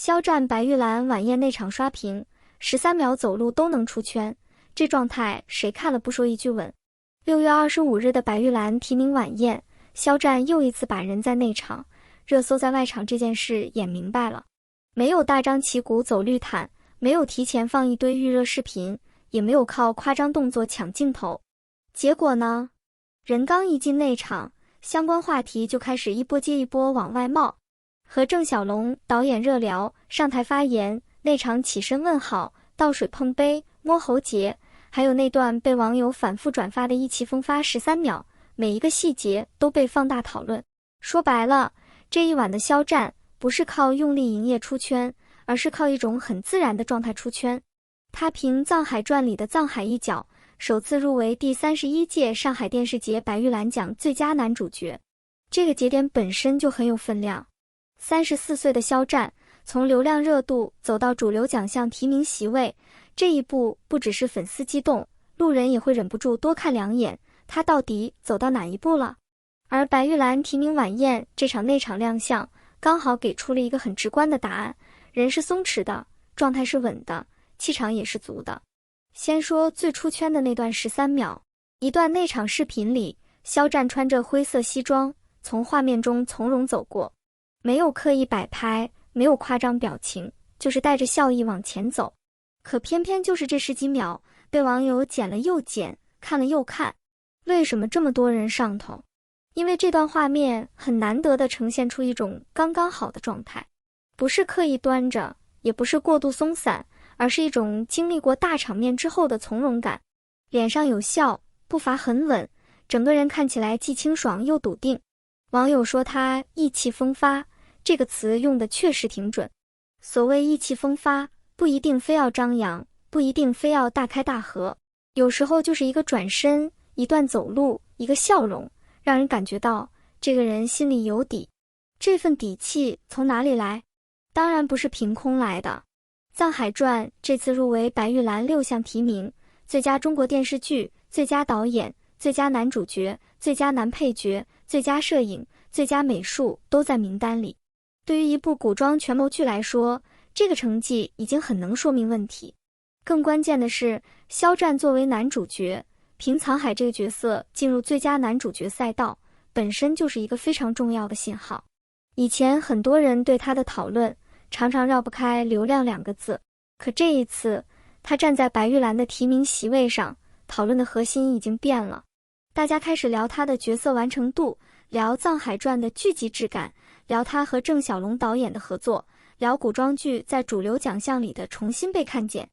肖战、白玉兰、晚宴那场刷屏，13秒走路都能出圈，这状态谁看了不说一句稳。6月25日的白玉兰提名晚宴，肖战又一次把人在内场，热搜在外场这件事演明白了。没有大张旗鼓走绿毯，没有提前放一堆预热视频，也没有靠夸张动作抢镜头。结果呢？人刚一进内场，相关话题就开始一波接一波往外冒。和郑晓龙导演热聊，上台发言，内场起身问好，倒水碰杯，摸喉结，还有那段被网友反复转发的意气风发13秒，每一个细节都被放大讨论。说白了，这一晚的肖战不是靠用力营业出圈，而是靠一种很自然的状态出圈。他凭《藏海传》里的藏海一角，首次入围第31届上海电视节白玉兰奖最佳男主角。这个节点本身就很有分量。34岁的肖战从流量热度走到主流奖项提名席位，这一步不只是粉丝激动，路人也会忍不住多看两眼，他到底走到哪一步了？而白玉兰提名晚宴这场内场亮相，刚好给出了一个很直观的答案，人是松弛的，状态是稳的，气场也是足的。先说最出圈的那段13秒，一段内场视频里，肖战穿着灰色西装，从画面中从容走过，没有刻意摆拍，没有夸张表情，就是带着笑意往前走。可偏偏就是这10几秒，被网友剪了又剪，看了又看。为什么这么多人上头？因为这段画面很难得地呈现出一种刚刚好的状态，不是刻意端着，也不是过度松散，而是一种经历过大场面之后的从容感。脸上有笑，步伐很稳，整个人看起来既清爽又笃定。网友说他意气风发，这个词用的确实挺准。所谓意气风发，不一定非要张扬，不一定非要大开大合，有时候就是一个转身，一段走路，一个笑容，让人感觉到这个人心里有底。这份底气从哪里来？当然不是凭空来的。《藏海传》这次入围白玉兰6项提名，最佳中国电视剧、最佳导演、最佳男主角、最佳男配角、最佳摄影、最佳美术都在名单里。对于一部古装权谋剧来说，这个成绩已经很能说明问题。更关键的是，肖战作为男主角，凭藏海这个角色进入最佳男主角赛道，本身就是一个非常重要的信号。以前很多人对他的讨论常常绕不开流量2个字，可这一次他站在白玉兰的提名席位上，讨论的核心已经变了。大家开始聊他的角色完成度，聊《藏海传》的剧集质感，聊他和郑晓龙导演的合作，聊古装剧在主流奖项里的重新被看见。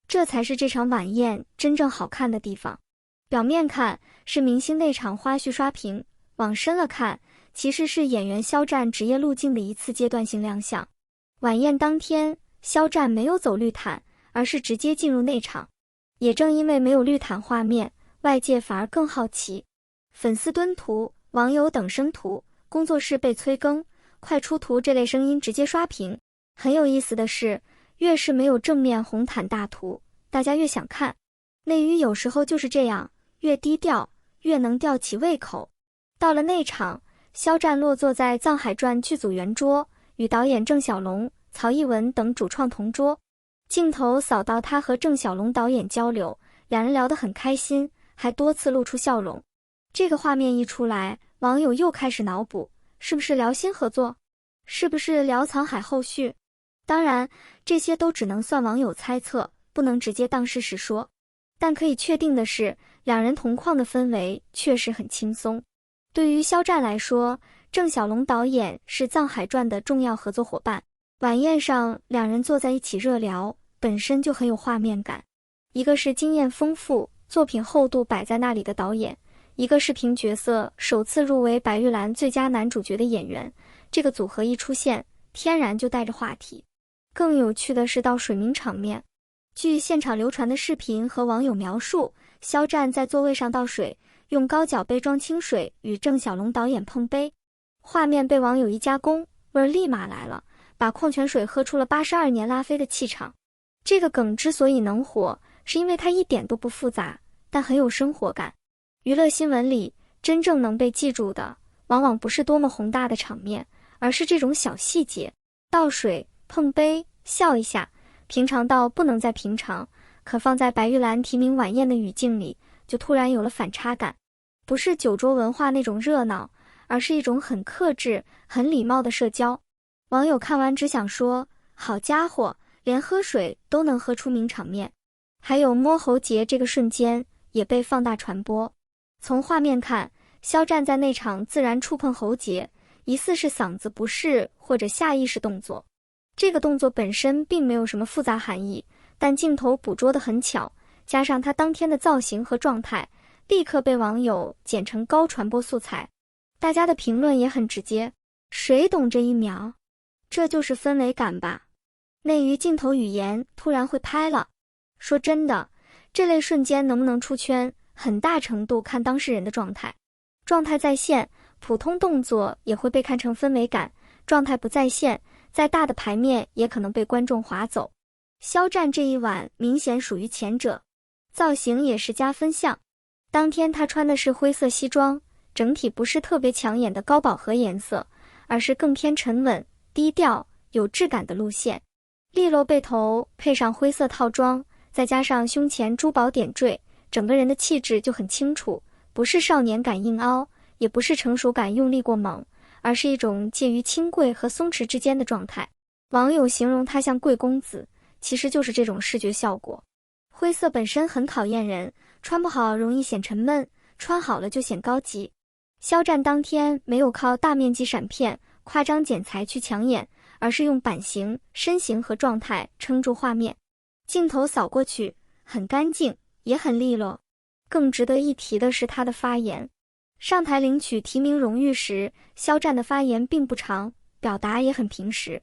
这才是这场晚宴真正好看的地方。表面看是明星内场花絮刷屏，往深了看，其实是演员肖战职业路径的一次阶段性亮相。晚宴当天，肖战没有走绿毯，而是直接进入内场。也正因为没有绿毯画面，外界反而更好奇。粉丝蹲图，网友等生图，工作室被催更，快出图这类声音直接刷屏。很有意思的是，越是没有正面红毯大图，大家越想看。内娱有时候就是这样，越低调，越能吊起胃口。到了内场，肖战落座在《藏海传》剧组圆桌，与导演郑晓龙、曹艺文等主创同桌。镜头扫到他和郑晓龙导演交流，两人聊得很开心，还多次露出笑容。这个画面一出来，网友又开始脑补，是不是聊新合作？是不是聊藏海后续？当然，这些都只能算网友猜测，不能直接当事实说。但可以确定的是，两人同框的氛围确实很轻松。对于肖战来说，郑晓龙导演是《藏海传》的重要合作伙伴。晚宴上，两人坐在一起热聊，本身就很有画面感。一个是经验丰富、作品厚度摆在那里的导演，一个是凭角色首次入围白玉兰最佳男主角的演员。这个组合一出现，天然就带着话题。更有趣的是到水名场面。据现场流传的视频和网友描述，肖战在座位上倒水，用高脚杯装清水，与郑晓龙导演碰杯。画面被网友一加工，味儿立马来了，把矿泉水喝出了82年拉菲的气场。这个梗之所以能火，是因为它一点都不复杂，但很有生活感。娱乐新闻里真正能被记住的，往往不是多么宏大的场面，而是这种小细节。倒水、碰杯笑一下，平常到不能再平常，可放在白玉兰提名晚宴的语境里，就突然有了反差感。不是酒桌文化那种热闹，而是一种很克制、很礼貌的社交。网友看完只想说，好家伙，连喝水都能喝出名场面。还有摸喉结这个瞬间也被放大传播。从画面看，肖战在那场自然触碰喉结，疑似是嗓子不适或者下意识动作。这个动作本身并没有什么复杂含义，但镜头捕捉得很巧，加上他当天的造型和状态，立刻被网友剪成高传播素材。大家的评论也很直接，谁懂这一秒？这就是氛围感吧。内娱镜头语言突然会拍了。说真的，这类瞬间能不能出圈，很大程度看当事人的状态。状态在线，普通动作也会被看成氛围感；状态不在线，再大的牌面也可能被观众划走。肖战这一晚明显属于前者，造型也是加分项。当天他穿的是灰色西装，整体不是特别抢眼的高饱和颜色，而是更偏沉稳、低调、有质感的路线。利落背头配上灰色套装，再加上胸前珠宝点缀，整个人的气质就很清楚，不是少年感硬凹，也不是成熟感用力过猛，而是一种介于清贵和松弛之间的状态。网友形容他像贵公子，其实就是这种视觉效果。灰色本身很讨厌人，穿不好容易显沉闷，穿好了就显高级。肖战当天没有靠大面积闪片、夸张剪裁去抢眼，而是用版型、身形和状态撑住画面。镜头扫过去，很干净，也很利落。更值得一提的是他的发言。上台领取提名荣誉时，肖战的发言并不长，表达也很平实。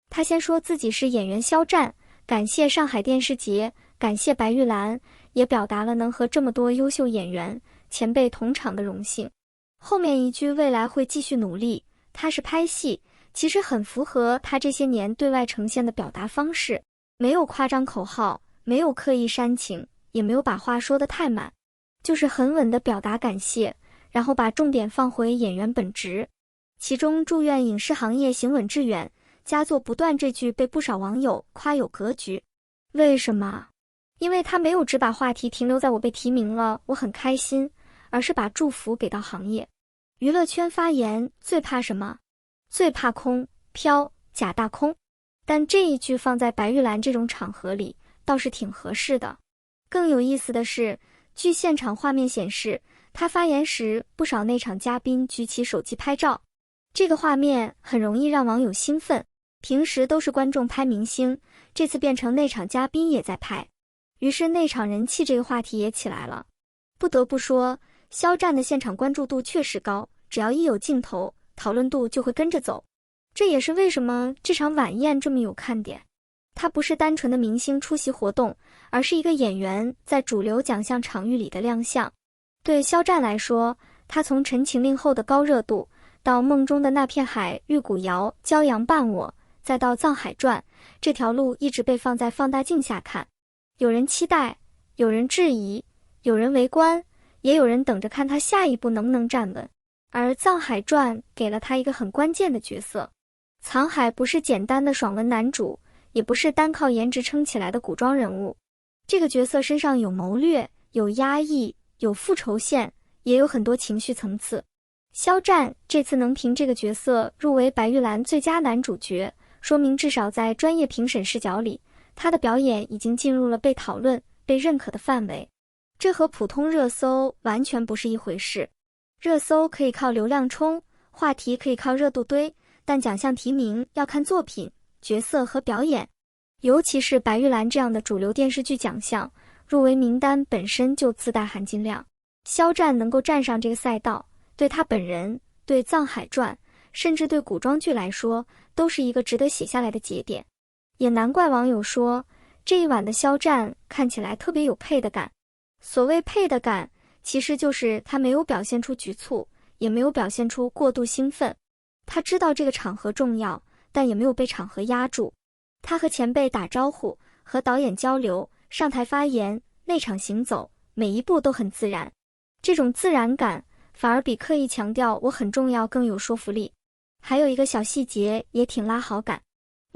他先说自己是演员肖战，感谢上海电视节，感谢白玉兰，也表达了能和这么多优秀演员、前辈同场的荣幸。后面一句未来会继续努力，他是拍戏，其实很符合他这些年对外呈现的表达方式，没有夸张口号，没有刻意煽情，也没有把话说得太满，就是很稳的表达感谢，然后把重点放回演员本职。其中祝愿影视行业行稳致远，佳作不断这句被不少网友夸有格局。为什么？因为他没有只把话题停留在我被提名了，我很开心，而是把祝福给到行业。娱乐圈发言最怕什么？最怕空飘假大空。但这一句放在白玉兰这种场合里倒是挺合适的。更有意思的是，据现场画面显示，他发言时不少内场嘉宾举起手机拍照，这个画面很容易让网友兴奋。平时都是观众拍明星，这次变成内场嘉宾也在拍，于是内场人气这个话题也起来了。不得不说，肖战的现场关注度确实高，只要一有镜头，讨论度就会跟着走。这也是为什么这场晚宴这么有看点。他不是单纯的明星出席活动，而是一个演员在主流奖项场域里的亮相。对肖战来说，他从《陈情令》后的高热度，到梦中的那片海，玉骨遥，骄阳伴我，再到《藏海传》，这条路一直被放在放大镜下看。有人期待，有人质疑，有人围观，也有人等着看他下一步能不能站稳。而《藏海传》给了他一个很关键的角色。藏海不是简单的爽文男主，也不是单靠颜值撑起来的古装人物。这个角色身上有谋略，有压抑，有复仇线，也有很多情绪层次。肖战这次能凭这个角色入围白玉兰最佳男主角，说明至少在专业评审视角里，他的表演已经进入了被讨论、被认可的范围。这和普通热搜完全不是一回事。热搜可以靠流量冲，话题可以靠热度堆，但奖项提名要看作品、角色和表演。尤其是白玉兰这样的主流电视剧奖项，入围名单本身就自带含金量。肖战能够站上这个赛道，对他本人、对《藏海传》，甚至对古装剧来说，都是一个值得写下来的节点。也难怪网友说，这一晚的肖战看起来特别有配得感。所谓配得感，其实就是他没有表现出局促，也没有表现出过度兴奋。他知道这个场合重要，但也没有被场合压住。他和前辈打招呼，和导演交流，上台发言，内场行走，每一步都很自然。这种自然感反而比刻意强调我很重要更有说服力。还有一个小细节也挺拉好感，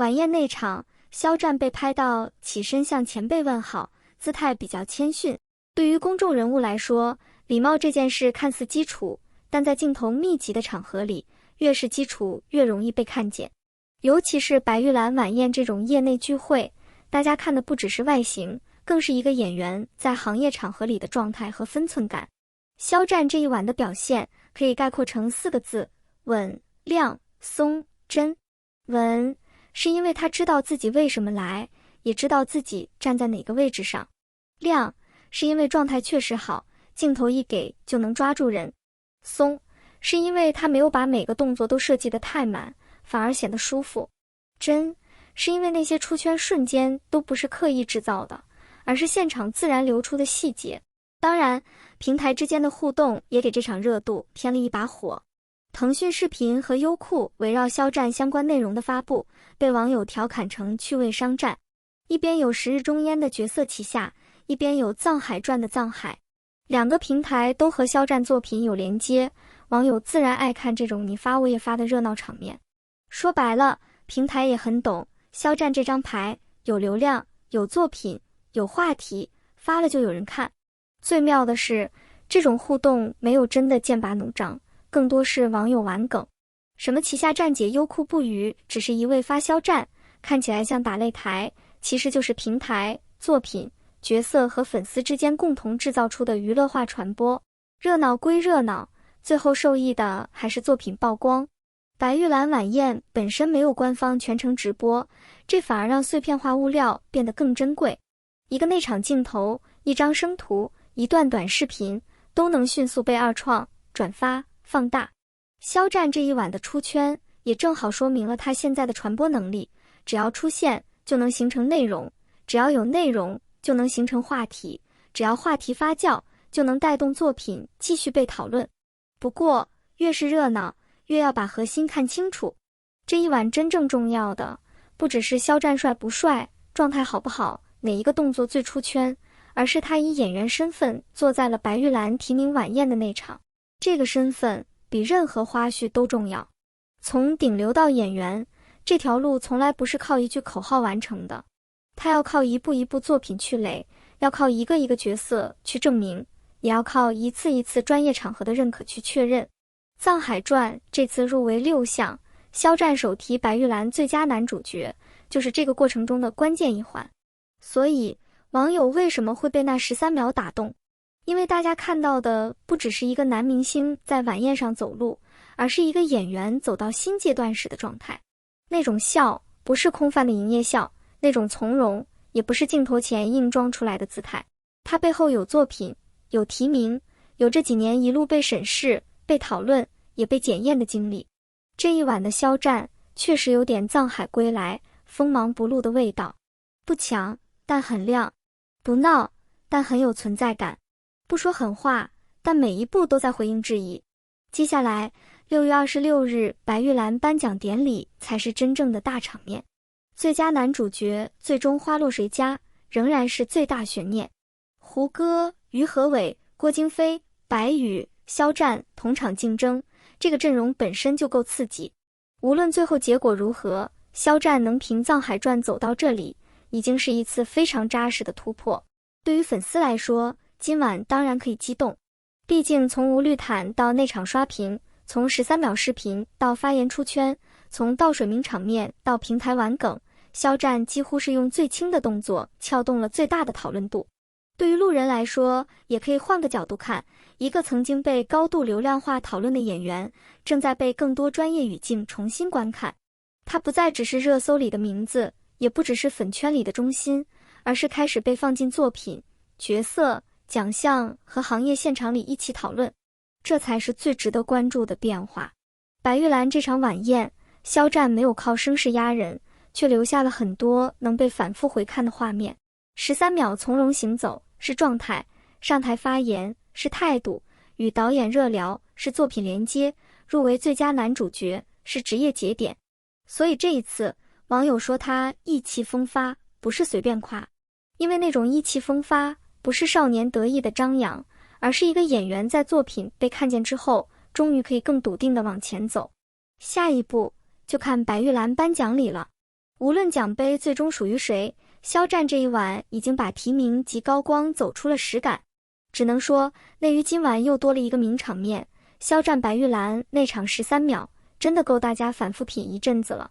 晚宴那场，肖战被拍到起身向前辈问好，姿态比较谦逊。对于公众人物来说，礼貌这件事看似基础，但在镜头密集的场合里，越是基础越容易被看见。尤其是白玉兰晚宴这种业内聚会，大家看的不只是外形，更是一个演员在行业场合里的状态和分寸感。肖战这一晚的表现可以概括成4个字：稳、亮、松、真。稳，是因为他知道自己为什么来，也知道自己站在哪个位置上。亮，是因为状态确实好，镜头一给就能抓住人。松，是因为他没有把每个动作都设计得太满，反而显得舒服。真，是因为那些出圈瞬间都不是刻意制造的，而是现场自然流出的细节。当然，平台之间的互动也给这场热度添了一把火。腾讯视频和优酷围绕肖战相关内容的发布，被网友调侃成趣味商战。一边有《十日终焉》的角色旗下，一边有《藏海传》的藏海，两个平台都和肖战作品有连接，网友自然爱看这种你发我也发的热闹场面。说白了，平台也很懂，肖战这张牌有流量、有作品、有话题，发了就有人看。最妙的是，这种互动没有真的剑拔弩张，更多是网友玩梗。什么旗下站姐优酷不语，只是一味发肖战，看起来像打擂台，其实就是平台、作品、角色和粉丝之间共同制造出的娱乐化传播。热闹归热闹，最后受益的还是作品曝光。白玉兰晚宴本身没有官方全程直播，这反而让碎片化物料变得更珍贵。一个内场镜头，一张生图，一段短视频，都能迅速被二创、转发、放大。肖战这一晚的出圈，也正好说明了他现在的传播能力，只要出现就能形成内容，只要有内容就能形成话题，只要话题发酵就能带动作品继续被讨论。不过越是热闹，越要把核心看清楚。这一晚真正重要的不只是肖战帅不帅，状态好不好，哪一个动作最出圈，而是他以演员身份坐在了白玉兰提名晚宴的那场。这个身份比任何花絮都重要。从顶流到演员，这条路从来不是靠一句口号完成的，他要靠一步一步作品去垒，要靠一个一个角色去证明，也要靠一次一次专业场合的认可去确认。藏海传这次入围6项，肖战首提白玉兰最佳男主角，就是这个过程中的关键一环。所以网友为什么会被那13秒打动？因为大家看到的不只是一个男明星在晚宴上走路，而是一个演员走到新阶段时的状态。那种笑不是空泛的营业笑，那种从容也不是镜头前硬装出来的姿态，他背后有作品，有提名，有这几年一路被审视、被讨论也被检验的经历。这一晚的肖战确实有点藏海归来、锋芒不露的味道，不强但很亮，不闹但很有存在感，不说狠话，但每一步都在回应质疑。接下来6月26日白玉兰颁奖典礼才是真正的大场面，最佳男主角最终花落谁家，仍然是最大悬念。胡歌、于和伟、郭京飞、白宇、肖战同场竞争，这个阵容本身就够刺激。无论最后结果如何，肖战能凭《藏海传》走到这里，已经是一次非常扎实的突破。对于粉丝来说，今晚当然可以激动，毕竟从无绿毯到内场刷屏，从13秒视频到发言出圈，从倒水名场面到平台玩梗，肖战几乎是用最轻的动作撬动了最大的讨论度。对于路人来说，也可以换个角度看，一个曾经被高度流量化讨论的演员，正在被更多专业语境重新观看。他不再只是热搜里的名字，也不只是粉圈里的中心，而是开始被放进作品、角色、奖项和行业现场里一起讨论，这才是最值得关注的变化。白玉兰这场晚宴，肖战没有靠声势压人，却留下了很多能被反复回看的画面。13秒从容行走是状态，上台发言是态度，与导演热聊是作品连接，入围最佳男主角是职业节点。所以这一次，网友说他意气风发，不是随便夸，因为那种意气风发不是少年得意的张扬，而是一个演员在作品被看见之后，终于可以更笃定地往前走。下一步就看白玉兰颁奖礼了。无论奖杯最终属于谁，肖战这一晚已经把提名及高光走出了实感。只能说，内娱今晚又多了一个名场面，肖战白玉兰那场13秒，真的够大家反复品一阵子了。